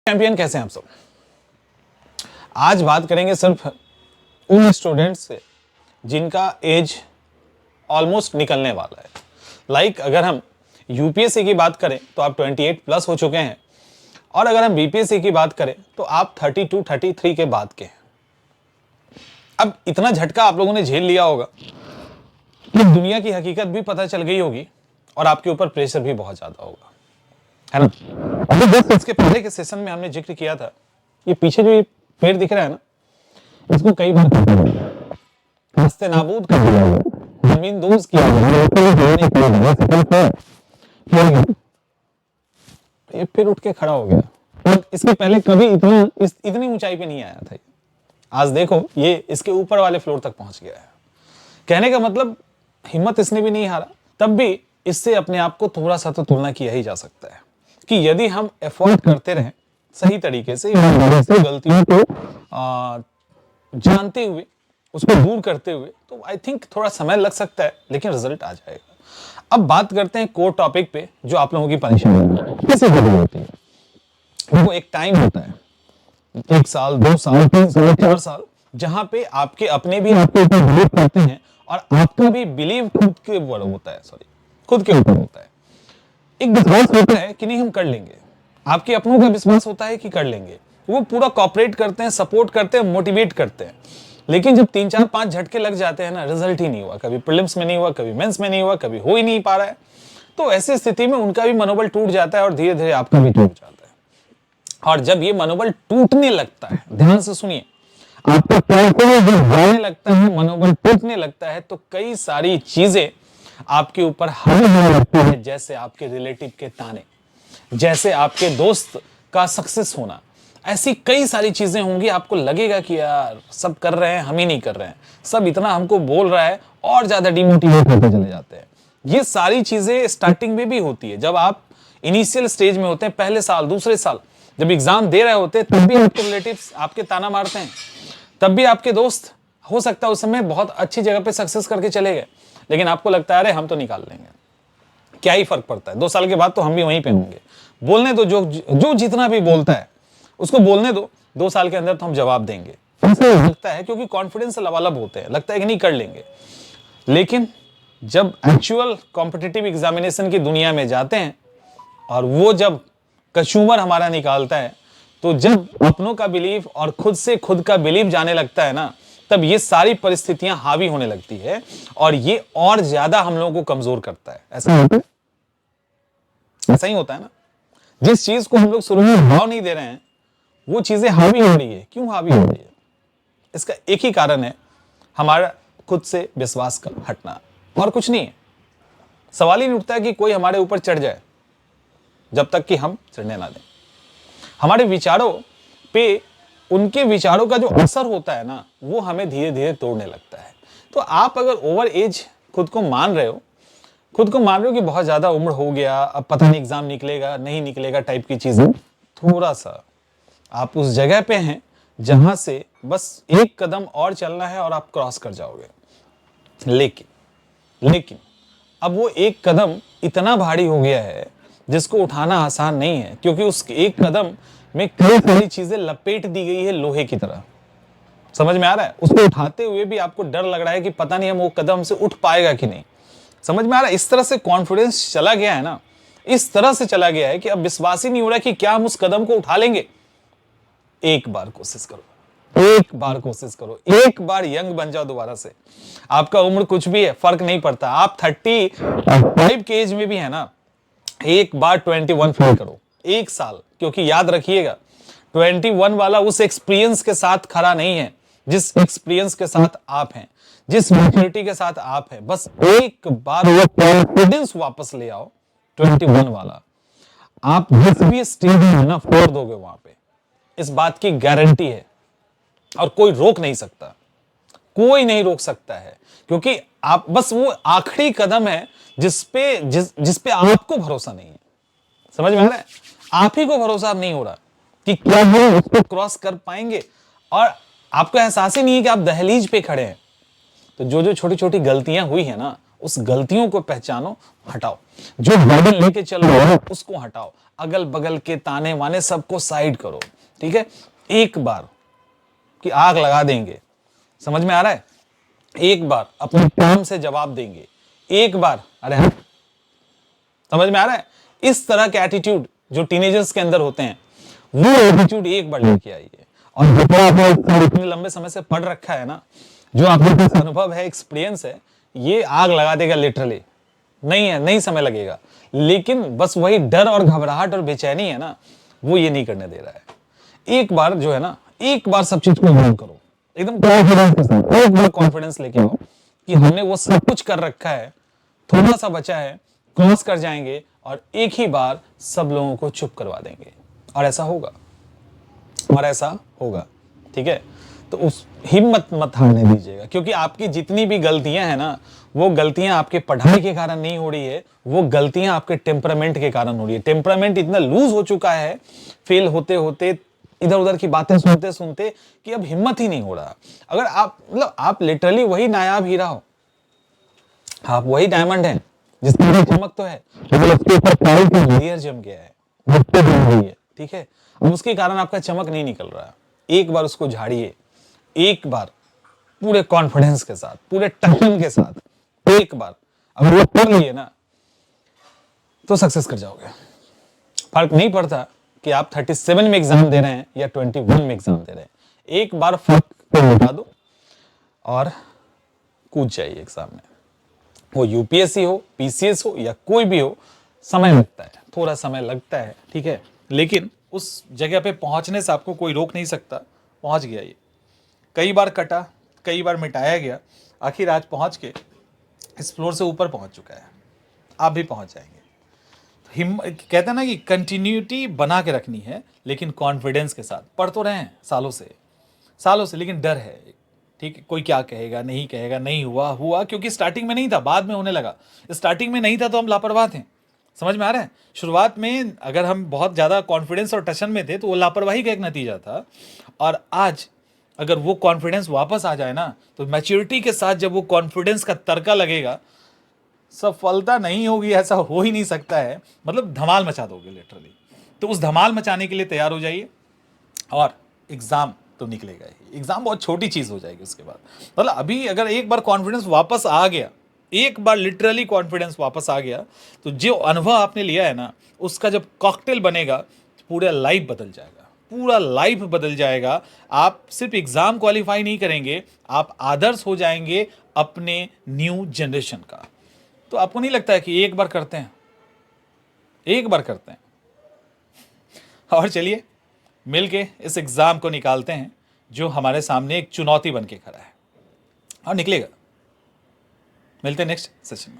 Champion कैसे हैं आप सब। आज बात करेंगे सिर्फ उन स्टूडेंट्स से जिनका एज ऑलमोस्ट निकलने वाला है। लाइक अगर हम यूपीएससी की बात करें तो आप 28 प्लस हो चुके हैं, और अगर हम बीपीएससी की बात करें तो आप 32 33 के बाद के हैं। अब इतना झटका आप लोगों ने झेल लिया होगा कि दुनिया की हकीकत भी पता चल गई होगी और आपके ऊपर प्रेशर भी बहुत ज्यादा होगा, है ना। अभी बस इसके पहले के सेशन में हमने जिक्र किया था, ये पीछे जो ये पेड़ दिख रहा है ना, इसको कई बार हस्ते नाबूद कर दिया गया, जमीन दोज किया गया, ये फिर उठ के खड़ा हो गया। और इसके पहले कभी इतनी ऊंचाई पे नहीं आया था। आज देखो ये इसके ऊपर वाले फ्लोर तक पहुंच गया है। कहने का मतलब हिम्मत इसने भी नहीं हारा, तब भी इससे अपने आप को थोड़ा सा तो तुलना किया ही जा सकता है कि यदि हम एफर्ट करते रहें सही तरीके से, गलतियों को जानते हुए उसको दूर करते हुए, तो आई थिंक थोड़ा समय लग सकता है लेकिन रिजल्ट आ जाएगा। अब बात करते हैं कोर टॉपिक पे जो आप लोगों की परेशानी कैसे बड़ी होती है। देखो एक टाइम होता है, 1 साल 2 साल 3 साल 4 साल, जहां पे आपके अपने भी आपके ऊपर बिलीव करते हैं और आपका भी बिलीव खुद के ऊपर होता है, खुद के ऊपर होता है। एक विश्वास होता है कि नहीं हम कर लेंगे, आपके अपनों का विश्वास होता है कि कर लेंगे, वो पूरा कॉपरेट करते हैं, सपोर्ट करते हैं, मोटिवेट करते हैं। लेकिन जब 3 4 5 झटके लग जाते हैं ना, रिजल्ट ही नहीं हुआ, कभी प्रीलिम्स में नहीं हुआ, कभी मेंस में नहीं हुआ, कभी हो ही नहीं पा रहा है, तो ऐसी स्थिति में उनका भी मनोबल टूट जाता है और धीरे धीरे आपका भी टूट जाता है। और जब ये मनोबल टूटने लगता है, ध्यान से सुनिए, आपका कॉन्फिडेंस जब जाने लगता है, मनोबल टूटने लगता है, तो कई सारी चीजें आपके ऊपर हावी होने लगती है, जैसे आपके रिलेटिव के ताने, जैसे आपके दोस्त का सक्सेस होना, ऐसी कई सारी चीजें होंगी। आपको लगेगा कि यार सब कर रहे हैं, हम ही नहीं कर रहे हैं, सब इतना हमको बोल रहा है, और ज्यादा डिमोटिवेट होते चले जाते हैं। ये सारी चीजें स्टार्टिंग में भी होती है, जब आप इनिशियल स्टेज में होते हैं, पहले साल दूसरे साल जब एग्जाम दे रहे होते हैं, तब भी आपके रिलेटिव्स आपके ताना मारते हैं, तब भी आपके दोस्त हो सकता है उस समय बहुत अच्छी जगह पे सक्सेस करके चले गए, लेकिन आपको लगता है अरे हम तो निकाल लेंगे, क्या ही फर्क पड़ता है, 2 साल के बाद तो हम भी वहीं पे होंगे, बोलने दो, जो जितना भी बोलता है उसको बोलने दो, 2 साल के अंदर तो हम जवाब देंगे, ऐसा लगता है, क्योंकि कॉन्फिडेंस लबालब होते हैं, लगता है कि नहीं कर लेंगे। लेकिन जब एक्चुअल कॉम्पिटिटिव एग्जामिनेशन की दुनिया में जाते हैं और वो जब कस्टमर हमारा निकालता है, तो जब अपनों का बिलीव और खुद से खुद का बिलीव जाने लगता है ना, तब ये सारी परिस्थितियां हावी होने लगती है और ये और ज्यादा हम लोगों को कमजोर करता है। ऐसा होता है, ऐसा ही होता है ना। जिस चीज को हम लोग शुरू में भाव नहीं दे रहे हैं, वो चीजें हावी हो रही है। क्यों हावी हो रही है? इसका एक ही कारण है, हमारा खुद से विश्वास का हटना, और कुछ नहीं है। सवाल ही नहीं उठता है कि कोई हमारे ऊपर चढ़ जाए, जब तक कि हम चढ़ने ना दें। हमारे विचारों पे उनके विचारों का जो असर होता है ना, वो हमें धीरे धीरे तोड़ने लगता है। तो आप अगर ओवर एज खुद को मान रहे हो, कि बहुत ज्यादा उम्र हो गया, अब पता नहीं एग्जाम निकलेगा नहीं निकलेगा टाइप की चीजें, थोड़ा सा आप उस जगह पे हैं जहां से बस एक कदम और चलना है और आप क्रॉस कर जाओगे। लेकिन अब वो एक कदम इतना भारी हो गया है जिसको उठाना आसान नहीं है, क्योंकि उस एक कदम में कई सारी चीजें लपेट दी गई है लोहे की तरह। समझ में आ रहा है? उसको उठाते हुए भी आपको डर लग रहा है कि पता नहीं हम वो कदम से उठ पाएगा कि नहीं। समझ में आ रहा है? इस तरह से कॉन्फिडेंस चला गया है ना, इस तरह से चला गया है कि अब विश्वास ही नहीं हो रहा कि क्या हम उस कदम को उठा लेंगे। एक बार कोशिश करो, एक बार यंग बन जाओ दोबारा से। आपका उम्र कुछ भी है, फर्क नहीं पड़ता। आप 35 के एज में भी है ना, एक बार 21 फील करो, 1 साल। क्योंकि याद रखिएगा, 21 वाला उस एक्सपीरियंस के साथ खड़ा नहीं है जिस एक्सपीरियंस के साथ आप हैं, जिस मैच्योरिटी के साथ आप हैं। बस एक बार वो कॉन्फिडेंस वापस ले आओ, 21 वाला। आप जिस भी स्टेज में ना फोड़ दोगे वहां पे, इस बात की गारंटी है, और कोई रोक नहीं सकता, कोई नहीं रोक सकता है, क्योंकि आप बस वो आखिरी कदम है जिस पे आपको भरोसा नहीं है। समझ में आ रहा है? आप ही को भरोसा नहीं हो रहा कि क्या हम उसको क्रॉस कर पाएंगे, और आपको एहसास ही नहीं है कि आप दहलीज पे खड़े हैं। तो जो छोटी छोटी गलतियां हुई है ना, उस गलतियों को पहचानो, हटाओ। जो बर्डन लेके चल रहे हो उसको हटाओ, अगल बगल के ताने वाने सबको साइड करो, ठीक है। एक बार की आग लगा देंगे, समझ में आ रहा है, एक बार अपने काम से जवाब देंगे, एक बार, अरे हाँ, समझ में आ रहा है। इस तरह के एटीट्यूड जो टीनेजर्स के अंदर होते हैं, वो एटीट्यूड एक बार लेके आइए। और जितना आपने इतने लंबे समय से पढ़ रखा है ना, जो आपके पास अनुभव है, एक्सपीरियंस है, ये आग लगा देगा लिटरली। नहीं है, नहीं समय लगेगा, लेकिन बस वही डर और घबराहट और बेचैनी है ना, वो ये नहीं करने दे रहा है। एक बार जो है ना, एक बार सब चीज को इग्नोर करो, एकदम कॉन्फिडेंस के साथ, एक बार कॉन्फिडेंस लेके आओ कि हमने वो सब कुछ कर रखा है, थोड़ा सा बचा है, क्रॉस कर जाएंगे और एक ही बार सब लोगों को चुप करवा देंगे। और ऐसा होगा, और ऐसा होगा, ठीक है। तो उस हिम्मत मत हारने दीजिएगा, क्योंकि आपकी जितनी भी गलतियां हैं ना, वो गलतियां आपके पढ़ाई के कारण नहीं हो रही है, वो गलतियां आपके टेम्परामेंट के कारण हो रही है। टेम्परामेंट इतना लूज हो चुका है फेल होते होते, इधर उधर की बातें सुनते सुनते, कि अब हिम्मत ही नहीं हो रहा। अगर आप मतलब आप लिटरली वही नायाब हीरा हो, आप वही डायमंड हैं जिसकी भी चमक तो है, लेकिन उसके ऊपर काई का लेयर जम गया है, मिट्टी जम गई है, ठीक है। अब उसके कारण आपका चमक नहीं निकल रहा। एक बार उसको झाड़िए, एक बार पूरे कॉन्फिडेंस के साथ, पूरे टक्शन के साथ, एक बार अगर वो कर लिए ना, तो सक्सेस कर जाओगे। फर्क नहीं पड़ता कि आप 37 में एग्जाम दे रहे हैं या 21 में एग्जाम दे रहे हैं, एक बार फर्क को मिटा दो और कूद जाइए एग्जाम में। वो यूपीएससी हो, पीसीएस हो या कोई भी हो, समय लगता है, थोड़ा समय लगता है, ठीक है, लेकिन उस जगह पे पहुंचने से आपको कोई रोक नहीं सकता। पहुंच गया, ये कई बार कटा, कई बार मिटाया गया, आखिर आज पहुंच के इस फ्लोर से ऊपर पहुंच चुका है। आप भी पहुंच जाएंगे। कहते हैं ना कि कंटिन्यूटी बना के रखनी है, लेकिन कॉन्फिडेंस के साथ। पढ़ तो रहे हैं सालों से, लेकिन डर है, ठीक है, कोई क्या कहेगा, नहीं कहेगा, नहीं हुआ, क्योंकि स्टार्टिंग में नहीं था, बाद में होने लगा। स्टार्टिंग में नहीं था तो हम लापरवाह थे, समझ में आ रहा है। शुरुआत में अगर हम बहुत ज़्यादा कॉन्फिडेंस और टशन में थे तो वो लापरवाही का एक नतीजा था। और आज अगर वो कॉन्फिडेंस वापस आ जाए ना, तो मैच्योरिटी के साथ जब वो कॉन्फिडेंस का तड़का लगेगा, सफलता नहीं होगी ऐसा हो ही नहीं सकता है, मतलब धमाल मचा दोगे लिटरली। तो उस धमाल मचाने के लिए तैयार हो जाइए, और एग्ज़ाम तो निकलेगा ही। एग्ज़ाम बहुत छोटी चीज़ हो जाएगी उसके बाद। मतलब अभी अगर एक बार कॉन्फिडेंस वापस आ गया, एक बार लिटरली कॉन्फिडेंस वापस आ गया, तो जो अनुभव आपने लिया है ना, उसका जब कॉकटेल बनेगा, पूरा लाइफ बदल जाएगा, पूरा लाइफ बदल जाएगा। आप सिर्फ एग्ज़ाम क्वालिफाई नहीं करेंगे, आप आदर्श हो जाएंगे अपने न्यू जनरेशन का। तो आपको नहीं लगता है कि एक बार करते हैं, एक बार करते हैं, और चलिए मिलके इस एग्ज़ाम को निकालते हैं जो हमारे सामने एक चुनौती बन के खड़ा है, और निकलेगा। मिलते हैं नेक्स्ट सेशन में।